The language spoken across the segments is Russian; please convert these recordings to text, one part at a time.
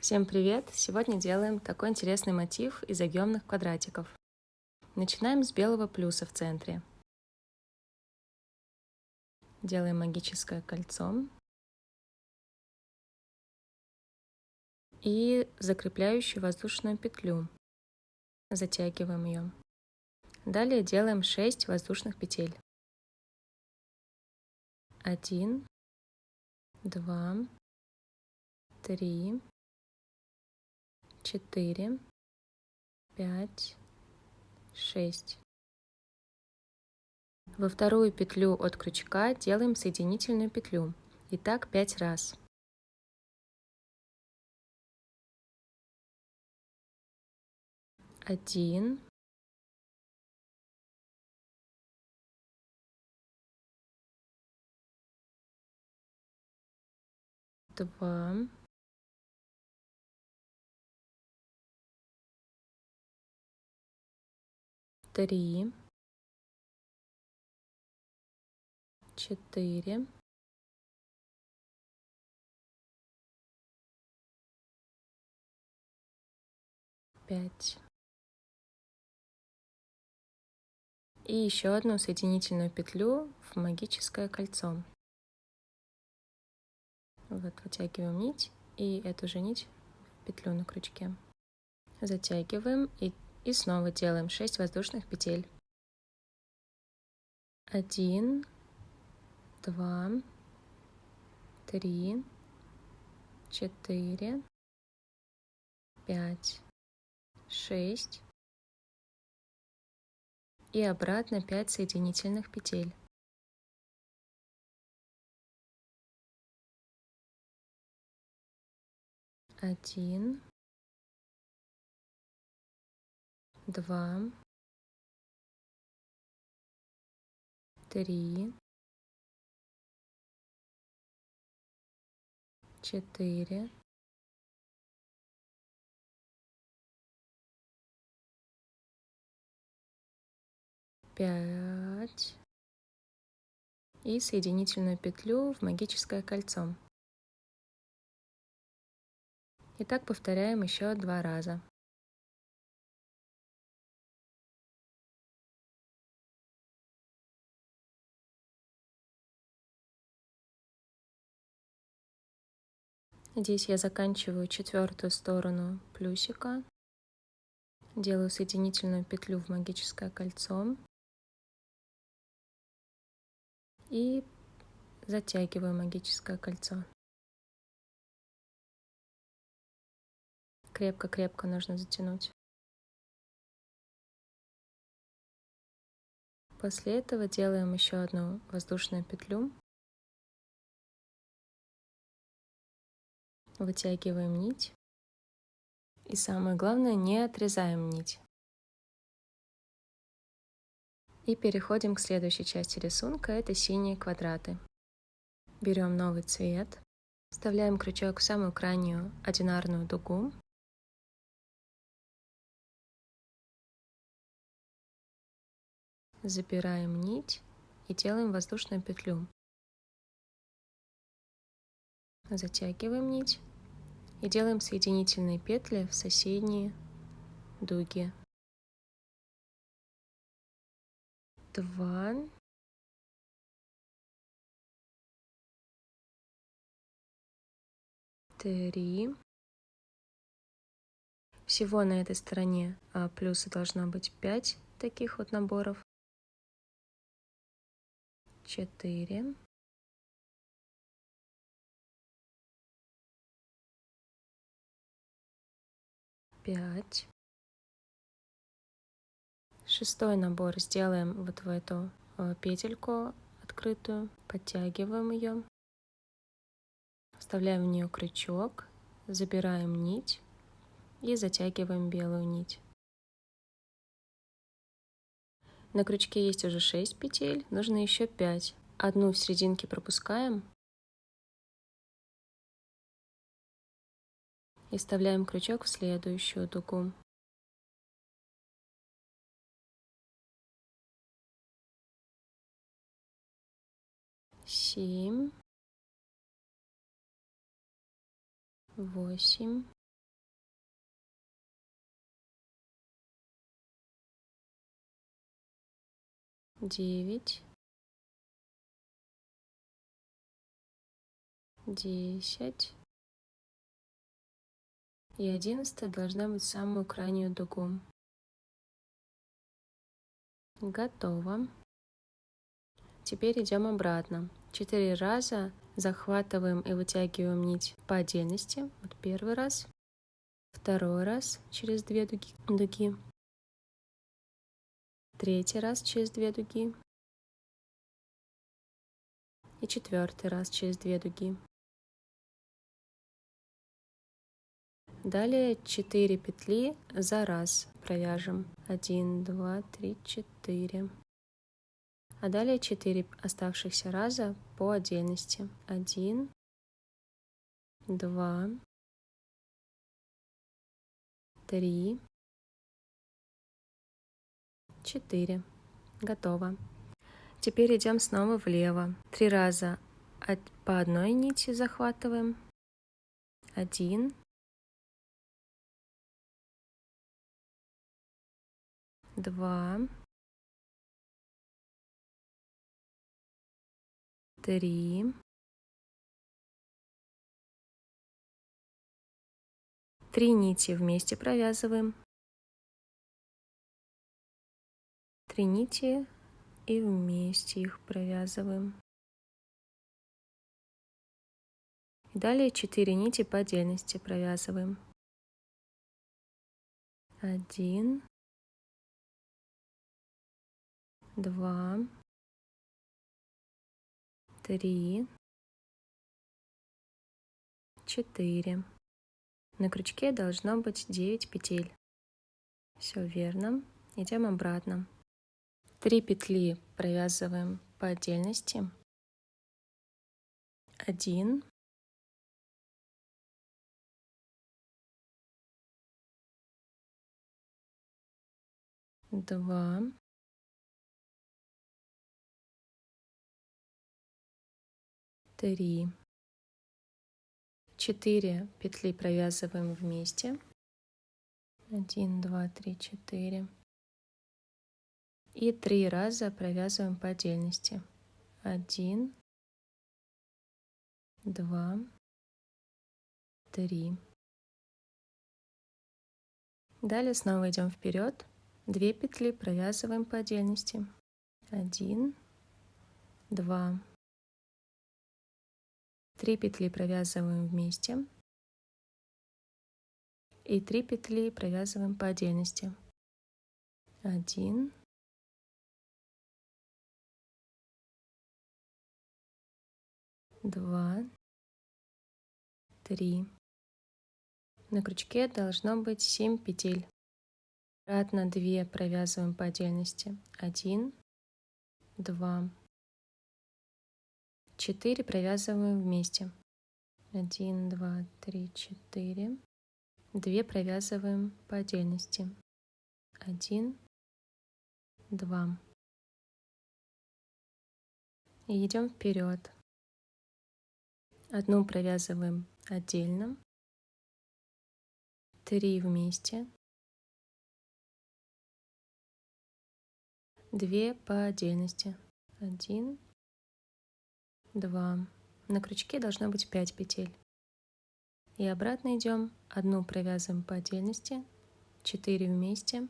Всем привет! Сегодня делаем такой интересный мотив из объемных квадратиков. Начинаем с белого плюса в центре. Делаем магическое кольцо и закрепляющую воздушную петлю. Затягиваем ее. Далее делаем 6 воздушных петель. 1, 2, 3, 4, 5, 6. Во вторую петлю от крючка делаем соединительную петлю. И так 5 раз. 1, 2, 3, 4, 5. И еще одну соединительную петлю в магическое кольцо. Вот, вытягиваем нить и эту же нить в петлю на крючке. Затягиваем и снова делаем 6 воздушных петель. 1, 2, 3, 4, 5, 6 и обратно 5 соединительных петель. 1, 2, 3, 4, 5 и соединительную петлю в магическое кольцо. И так повторяем еще 2 раза. Здесь я заканчиваю четвертую сторону плюсика, делаю соединительную петлю в магическое кольцо и затягиваю магическое кольцо. Крепко-крепко нужно затянуть. После этого делаем еще одну воздушную петлю, вытягиваем нить и самое главное, не отрезаем нить. И переходим к следующей части рисунка, это синие квадраты. Берем новый цвет, вставляем крючок в самую крайнюю одинарную дугу. Забираем нить и делаем воздушную петлю. Затягиваем нить и делаем соединительные петли в соседние дуги. 2, 3. Всего на этой стороне плюса должно быть 5 таких вот наборов. 4. 5. Шестой набор сделаем вот в эту петельку открытую, подтягиваем ее, вставляем в нее крючок, забираем нить и затягиваем белую нить. На крючке есть уже 6 петель, нужно еще 5. Одну в серединке пропускаем и вставляем крючок в следующую дугу. Семь, 8, 9, 10. И 11 должна быть самую крайнюю дугу. Готово. Теперь идем обратно. 4 раза захватываем и вытягиваем нить по отдельности. Вот первый раз, второй раз через 2 дуги, третий раз через 2 дуги и четвертый раз через 2 дуги. Далее 4 петли за раз провяжем. 1, 2, 3, 4. А далее 4 оставшихся раза по отдельности. 1, 2, 3, 4. Готово. Теперь идем снова влево. 3 раза по одной нити захватываем. 1, 2, 3, 3 нити вместе провязываем. 3 нити и вместе их провязываем. И далее 4 нити по отдельности провязываем. 1, 2, 3, 4. На крючке должно быть 9 петель. Все верно. Идем обратно. 3 петли провязываем по отдельности. 1, 2, 3, 4 петли провязываем вместе. 1, 2, 3, 4. И 3 раза провязываем по отдельности. 1, 2, 3. Далее снова идем вперед. 2 петли провязываем по отдельности. 1, 2, 3 петли провязываем вместе. И 3 петли провязываем по отдельности. 1, 2, 3. На крючке должно быть 7 петель. Обратно 2 провязываем по отдельности. 1, 2, 4 провязываем вместе. 1, 2, 3, 4. 2 провязываем по отдельности. 1, 2. И идем вперед. Одну провязываем отдельно. 3 вместе. 2 по отдельности. 1, 2. На крючке должно быть 5 петель. И обратно идем. Одну провязываем по отдельности. 4 вместе.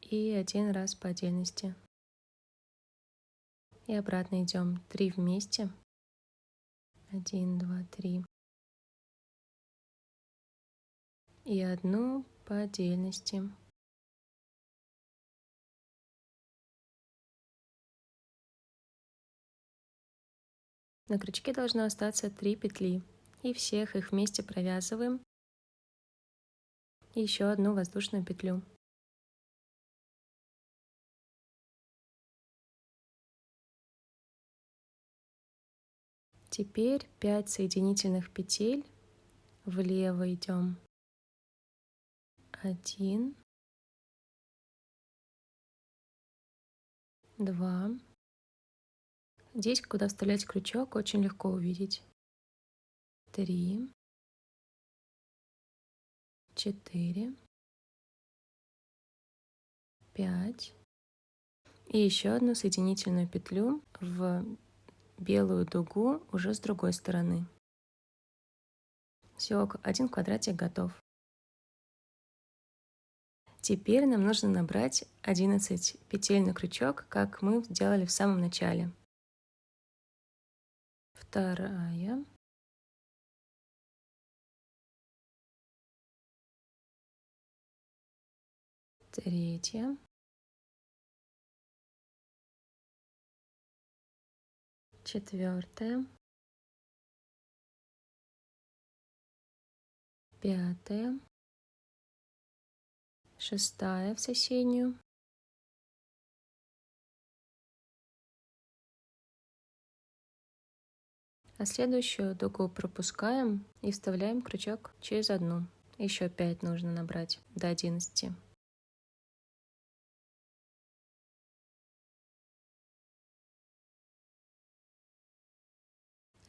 И 1 раз по отдельности. И обратно идем. 3 вместе. 1, 2, 3. И одну по отдельности. На крючке должно остаться 3 петли. И всех их вместе провязываем. И еще одну воздушную петлю. Теперь 5 соединительных петель. Влево идем. 1, 2. Здесь, куда вставлять крючок, очень легко увидеть. 3, 4, 5 и еще одну соединительную петлю в белую дугу уже с другой стороны. Все, один квадратик готов. Теперь нам нужно набрать 11 петель на крючок, как мы сделали в самом начале. Вторая. Третья. Четвертая. Пятая. Шестая в соседнюю. А следующую дугу пропускаем и вставляем крючок через одну. Еще 5 нужно набрать до 11.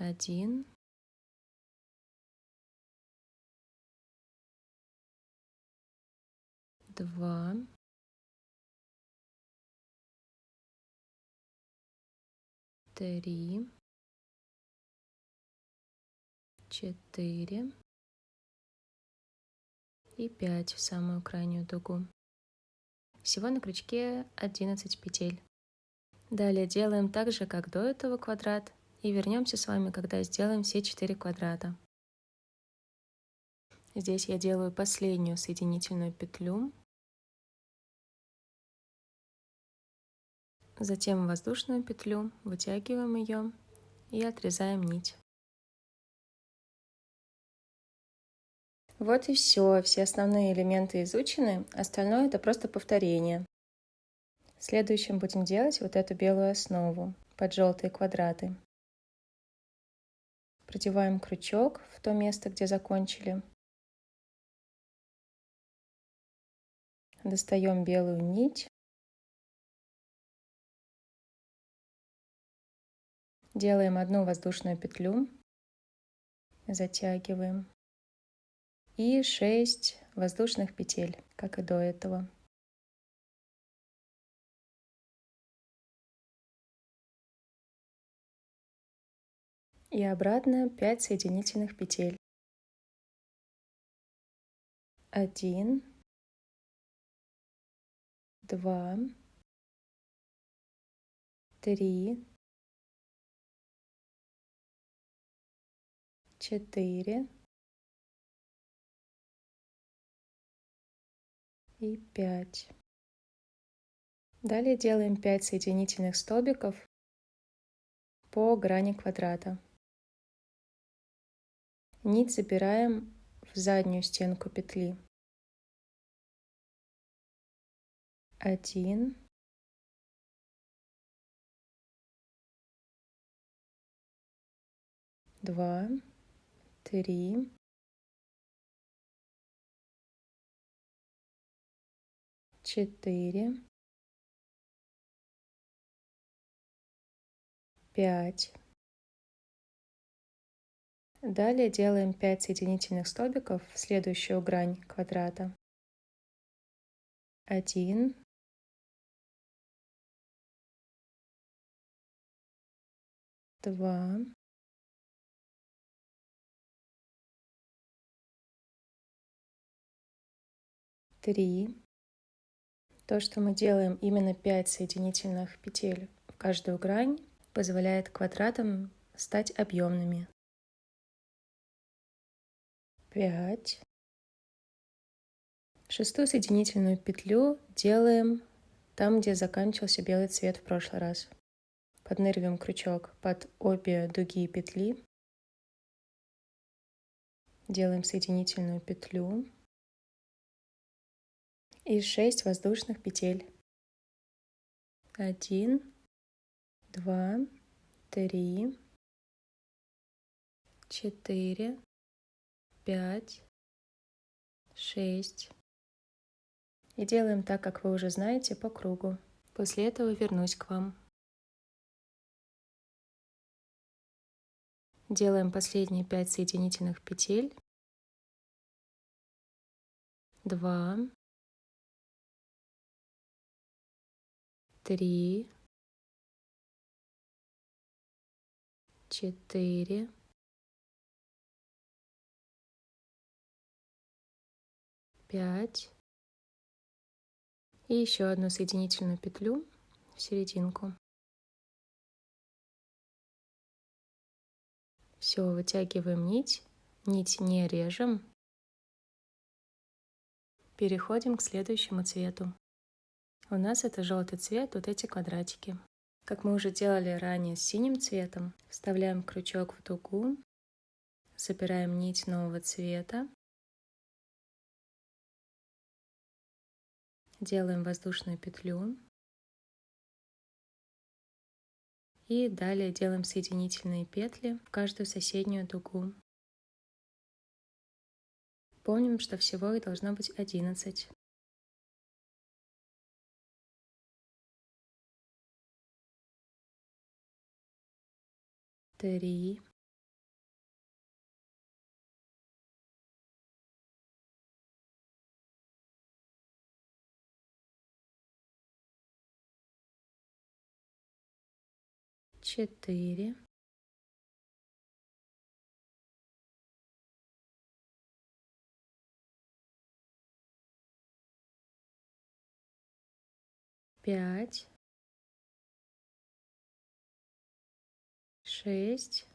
Один. Два. Три. 4 и 5 в самую крайнюю дугу. Всего на крючке 11 петель. Далее делаем так же, как до этого квадрат, и вернемся с вами, когда сделаем все 4 квадрата. Здесь я делаю последнюю соединительную петлю, затем воздушную петлю, вытягиваем ее и отрезаем нить. Вот и все основные элементы изучены, остальное это просто повторение. Следующим будем делать вот эту белую основу под желтые квадраты. Продеваем крючок в то место, где закончили. Достаем белую нить. Делаем одну воздушную петлю. Затягиваем. И 6 воздушных петель, как и до этого. И обратно 5 соединительных петель. 1, 2, 3, 4 и 5. Далее делаем 5 соединительных столбиков по грани квадрата. Нить забираем в заднюю стенку петли. 1, 2, 3, 4, 5. Далее делаем 5 соединительных столбиков в следующую грань квадрата. 1, 2, 3. То, что мы делаем именно 5 соединительных петель в каждую грань, позволяет квадратам стать объемными. 5. Шестую соединительную петлю делаем там, где заканчивался белый цвет в прошлый раз. Подныриваем крючок под обе дуги петли. Делаем соединительную петлю. И 6 воздушных петель. 1, 2, 3, 4, 5, 6. И делаем так, как вы уже знаете, по кругу. После этого вернусь к вам. Делаем последние 5 соединительных петель. 2, 3, 4, 5 и еще одну соединительную петлю в серединку. Все, вытягиваем нить, нить не режем. Переходим к следующему цвету. У нас это желтый цвет, вот эти квадратики. Как мы уже делали ранее с синим цветом, вставляем крючок в дугу, собираем нить нового цвета, делаем воздушную петлю и далее делаем соединительные петли в каждую соседнюю дугу. Помним, что всего их должно быть 11. Три, 4, 5, 6.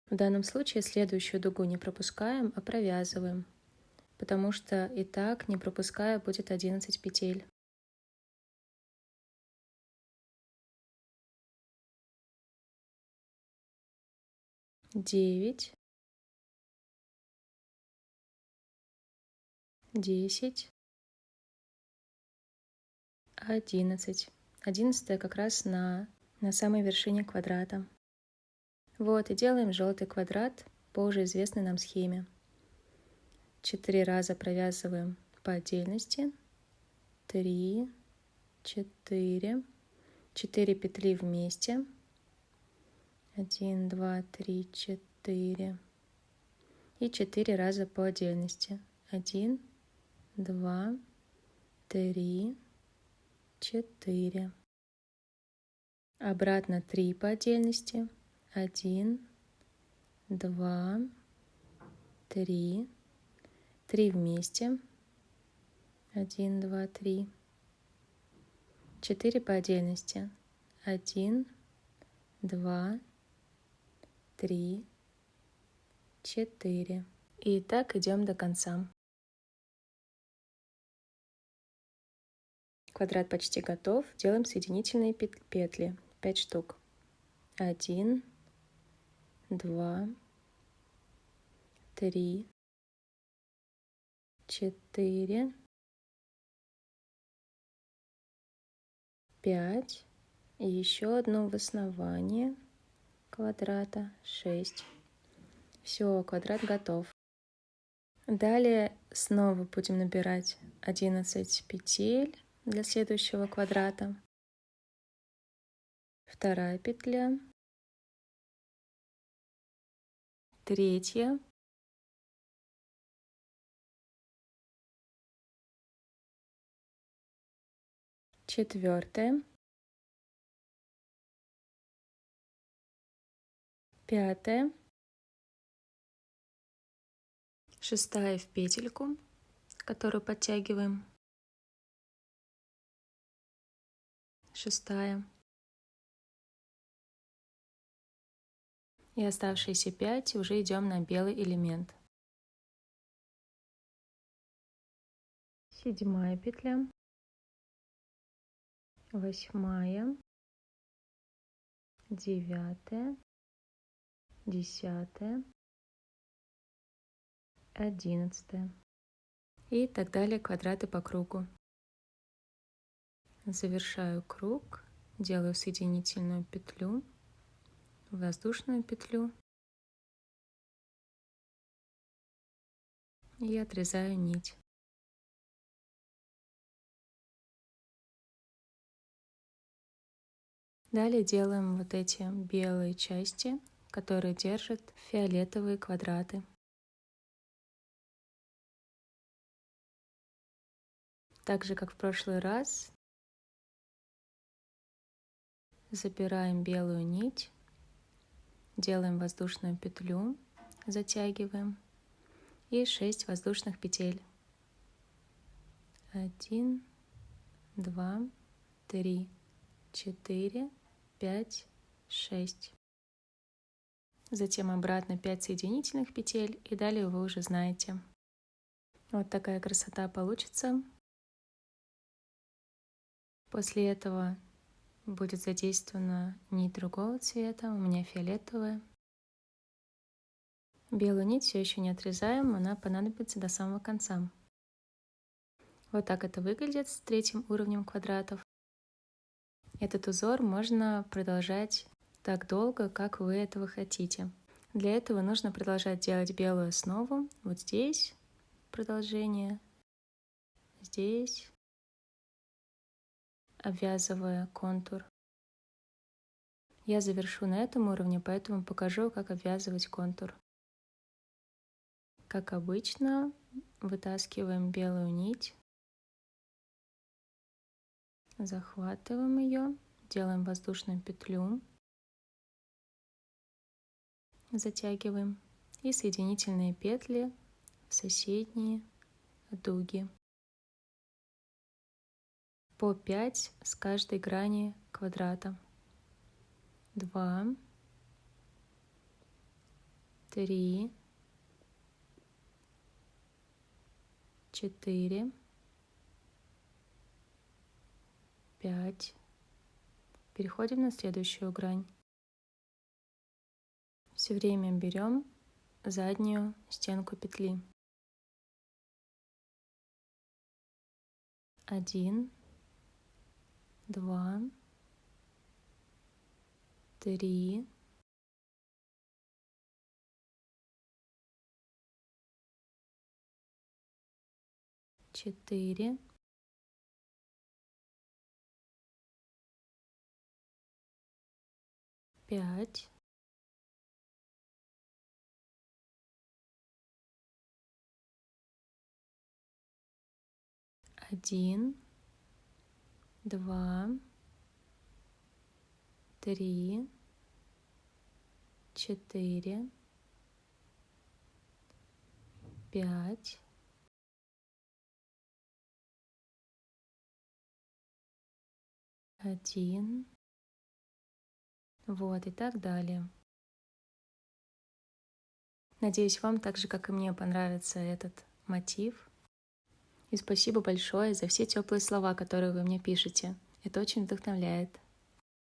В данном случае следующую дугу не пропускаем, а провязываем, потому что и так, не пропуская, будет 11 петель. 9, 10, 11. 11 как раз на самой вершине квадрата. Вот, и делаем желтый квадрат по уже известной нам схеме. 4 раза провязываем по отдельности. 3, 4, 4 петли вместе. 1, 2, 3, 4. И 4 раза по отдельности. 1, 2, 3, 4. Обратно 3 по отдельности. 1, 2, 3. 3 вместе. 1, 2, 3. 4 по отдельности. 1, 2, 3, 4. И так идем до конца. Квадрат почти готов. Делаем соединительные петли. 5 штук. 1, 2, 3, 4, 5. И еще одно в основании квадрата. 6. Все, квадрат готов. Далее снова будем набирать 11 петель для следующего квадрата. Вторая петля. Третья. Четвертая. Пятая. Шестая в петельку, которую подтягиваем. Шестая. И оставшиеся 5 уже идем на белый элемент. Седьмая петля. Восьмая. Девятая. Десятая. 11. И так далее квадраты по кругу. Завершаю круг, делаю соединительную петлю, воздушную петлю и отрезаю нить. Далее делаем вот эти белые части, которые держат фиолетовые квадраты. Так же, как в прошлый раз, Забираем белую нить, делаем воздушную петлю, затягиваем и 6 воздушных петель. 1, 2, 3, 4, 5, 6. Затем обратно 5 соединительных петель, и далее вы уже знаете. Вот такая красота получится. После этого будет задействована нить другого цвета, у меня фиолетовая. Белую нить все еще не отрезаем, она понадобится до самого конца. Вот так это выглядит с третьим уровнем квадратов. Этот узор можно продолжать так долго, как вы этого хотите. Для этого нужно продолжать делать белую основу. Вот здесь продолжение, здесь, обвязывая контур. Я завершу на этом уровне, поэтому покажу, как обвязывать контур. Как обычно, вытаскиваем белую нить, захватываем ее, делаем воздушную петлю, затягиваем и соединительные петли в соседние дуги. По 5 с каждой грани квадрата. 2, 3, 4, 5. Переходим на следующую грань. Все время берем заднюю стенку петли. 1, 2, 3, 4, 5, 1, 2, 3, 4, 5, 1, вот и так далее. Надеюсь, вам так же, как и мне, понравится этот мотив. И спасибо большое за все теплые слова, которые вы мне пишете. Это очень вдохновляет.